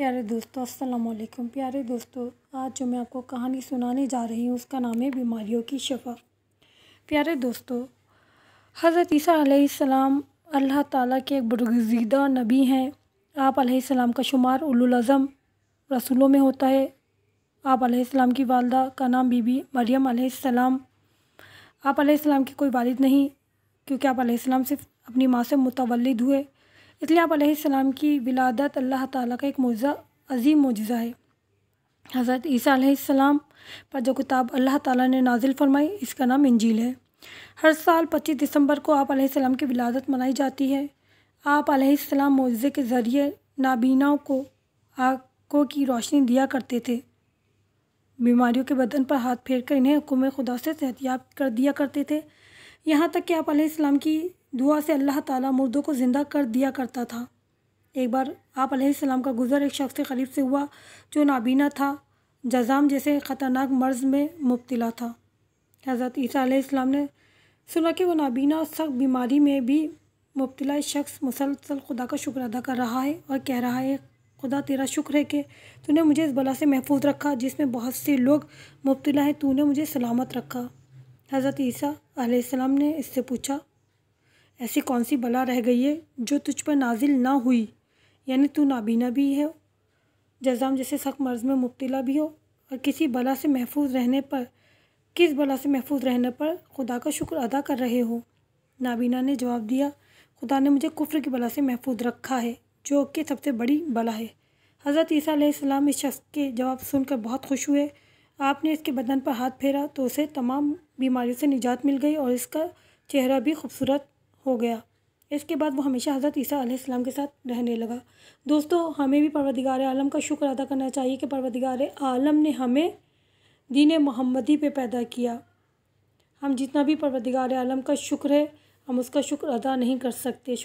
پیارے دوستوں السلام علیکم۔ پیارے دوستوں، آج جو میں آپ کو کہانی سنانے جا رہی ہوں اس کا نام ہے بیماریوں کی شفا۔ پیارے دوستوں، حضرت عیسیٰ علیہ السلام اللہ تعالیٰ کے ایک برگزیدہ نبی ہیں۔ آپ علیہ السلام کا شمار اولو العزم رسولوں میں ہوتا ہے۔ آپ علیہ السلام کی والدہ کا نام بی بی مریم علیہ السلام۔ آپ علیہ السلام کے کوئی والد نہیں، کیونکہ آپ علیہ السلام صرف اپنی ماں سے متولد ہوئے، اس لیے آپ علیہ السلام کی ولادت اللہ تعالیٰ کا ایک معجزہ، عظیم معجزہ ہے۔ حضرت عیسیٰ علیہ السلام پر جو کتاب اللہ تعالیٰ نے نازل فرمائی اس کا نام انجیل ہے۔ ہر سال 25 دسمبر کو آپ علیہ السلام کی ولادت منائی جاتی ہے۔ آپ علیہ السلام معجزے کے ذریعے نابیناؤں کو آنکھوں کی روشنی دیا کرتے تھے، بیماریوں کے بدن پر ہاتھ پھیر کر انہیں حکم خدا سے صحت یاب کر دیا کرتے تھے، یہاں تک کہ آپ علیہ السلام کی دعا سے اللہ تعالیٰ مردوں کو زندہ کر دیا کرتا تھا۔ ایک بار آپ علیہ السلام کا گزر ایک شخص کے قریب سے ہوا جو نابینا تھا، جذام جیسے خطرناک مرض میں مبتلا تھا۔ حضرت عیسیٰ علیہ السلام نے سنا کہ وہ نابینا اور سخت بیماری میں بھی مبتلا شخص مسلسل خدا کا شکر ادا کر رہا ہے اور کہہ رہا ہے، خدا تیرا شکر ہے کہ تو نے مجھے اس بلا سے محفوظ رکھا جس میں بہت سے لوگ مبتلا ہیں، تو نے مجھے سلامت رکھا۔ حضرت عیسیٰ علیہ السلام نے اس سے پوچھا، ایسی کون سی بلا رہ گئی ہے جو تجھ پر نازل نہ ہوئی؟ یعنی تو نابینا بھی ہے، جذام جیسے سخت مرض میں مبتلا بھی ہو، اور کس بلا سے محفوظ رہنے پر خدا کا شکر ادا کر رہے ہو؟ نابینا نے جواب دیا، خدا نے مجھے کفر کی بلا سے محفوظ رکھا ہے جو کہ سب سے بڑی بلا ہے۔ حضرت عیسیٰ علیہ السلام اس شخص کے جواب سن کر بہت خوش ہوئے۔ آپ نے اس کے بدن پر ہاتھ پھیرا تو اسے تمام بیماریوں سے نجات مل گئی اور اس کا چہرہ بھی خوبصورت ہو گیا۔ اس کے بعد وہ ہمیشہ حضرت عیسیٰ علیہ السلام کے ساتھ رہنے لگا۔ دوستو، ہمیں بھی پروردگار عالم کا شکر ادا کرنا چاہیے کہ پروردگار عالم نے ہمیں دین محمدی پہ پیدا کیا۔ ہم جتنا بھی پروردگار عالم کا شکر ہے، ہم اس کا شکر ادا نہیں کر سکتے۔